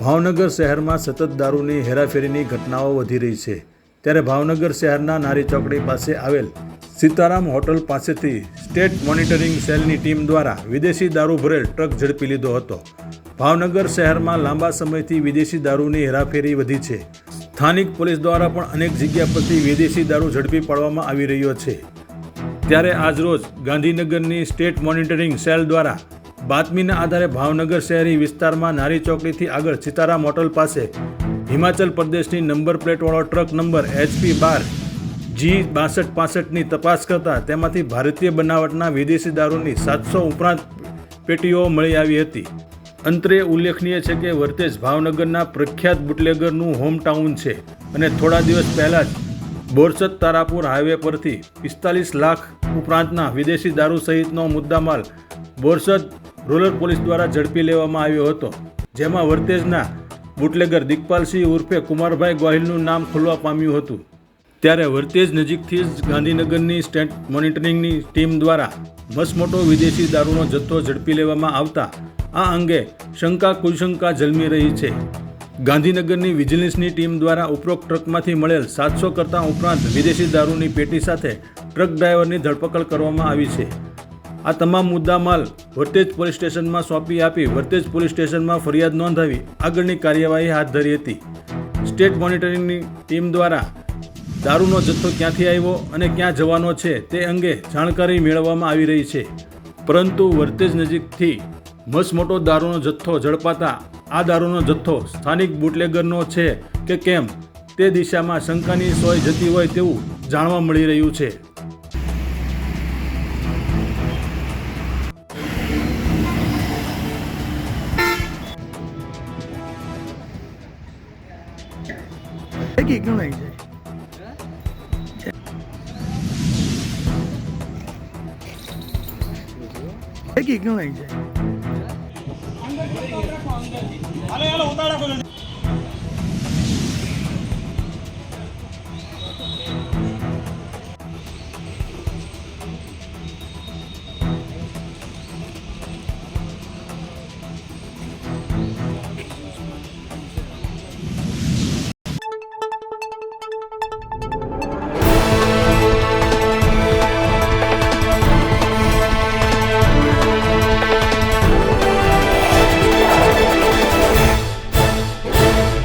ભાવનગર શહેરમાં સતત દારૂની હેરાફેરીની ઘટનાઓ વધી રહી છે। ત્યારે ભાવનગર શહેરના નારી ચોકડી પાસે આવેલ સીતારામ હોટલ પાસેથી સ્ટેટ મોનિટરિંગ સેલની ટીમ દ્વારા વિદેશી દારૂ ભરેલ ટ્રક ઝડપી લીધો હતો। ભાવનગર શહેરમાં લાંબા સમયથી વિદેશી દારૂની હેરાફેરી વધી છે। સ્થાનિક પોલીસ દ્વારા પણ અનેક જગ્યા પરથી વિદેશી દારૂ ઝડપી પાડવામાં આવી રહ્યો છે। ત્યારે આજરોજ ગાંધીનગરની સ્ટેટ મોનિટરિંગ સેલ દ્વારા બાતમીના આધારે ભાવનગર શહેરી વિસ્તારમાં નારી ચોકડીથી આગળ સીતારામ હોટલ પાસે હિમાચલ પ્રદેશની નંબર પ્લેટવાળો ટ્રક નંબર HP12G6265ની તપાસ કરતા તેમાંથી ભારતીય બનાવટના વિદેશી દારૂની 700 ઉપરાંત પેટીઓ મળી આવી હતી। અંતરે ઉલ્લેખનીય છે કે વર્તેજ ભાવનગરના પ્રખ્યાત બુટલેગરનું હોમટાઉન છે અને થોડા દિવસ પહેલાં જ બોરસદ તારાપુર હાઈવે પરથી 45 લાખ ઉપરાંતના વિદેશી દારૂ સહિતનો મુદ્દામાલ બોરસદ રૂરલ પોલીસ દ્વારા ઝડપી લેવામાં આવ્યો હતો, જેમાં વર્તેજના બુટલેગર દિગપાલસિંહ ઉર્ફે કુમારભાઈ ગોહિલનું નામ ખુલવા પામ્યું હતું। ત્યારે વર્તેજ નજીકથી જ ગાંધીનગરની સ્ટેટ મોનિટરિંગની ટીમ દ્વારા મસમોટો વિદેશી દારૂનો જથ્થો ઝડપી લેવામાં આવતા આ અંગે શંકા કુશંકા જન્મી રહી છે। ગાંધીનગરની વિજિલન્સની ટીમ દ્વારા ઉપરોક્ત ટ્રકમાંથી મળેલ 700 કરતાં ઉપરાંત વિદેશી દારૂની પેટી સાથે ટ્રક ડ્રાઈવરની ધરપકડ કરવામાં આવી છે। આ તમામ મુદ્દામાલ વર્તેજ પોલીસ સ્ટેશનમાં સોંપી આપી વર્તેજ પોલીસ સ્ટેશનમાં ફરિયાદ નોંધાવી આગળની કાર્યવાહી હાથ ધરી હતી। સ્ટેટ મોનિટરિંગની ટીમ દ્વારા દારૂનો જથ્થો ક્યાંથી આવ્યો અને ક્યાં જવાનો છે તે અંગે જાણકારી મેળવવામાં આવી રહી છે, પરંતુ વર્તેજ નજીકથી મસમોટો દારૂનો જથ્થો ઝડપાતા આ દારૂનો જથ્થો સ્થાનિક બુટલેગરનો છે કે કેમ તે દિશામાં શંકાની સોય જતી હોય તેવું જાણવા મળી રહ્યું છે। કેટલું લઈ જાય કેટલું લઈ જાય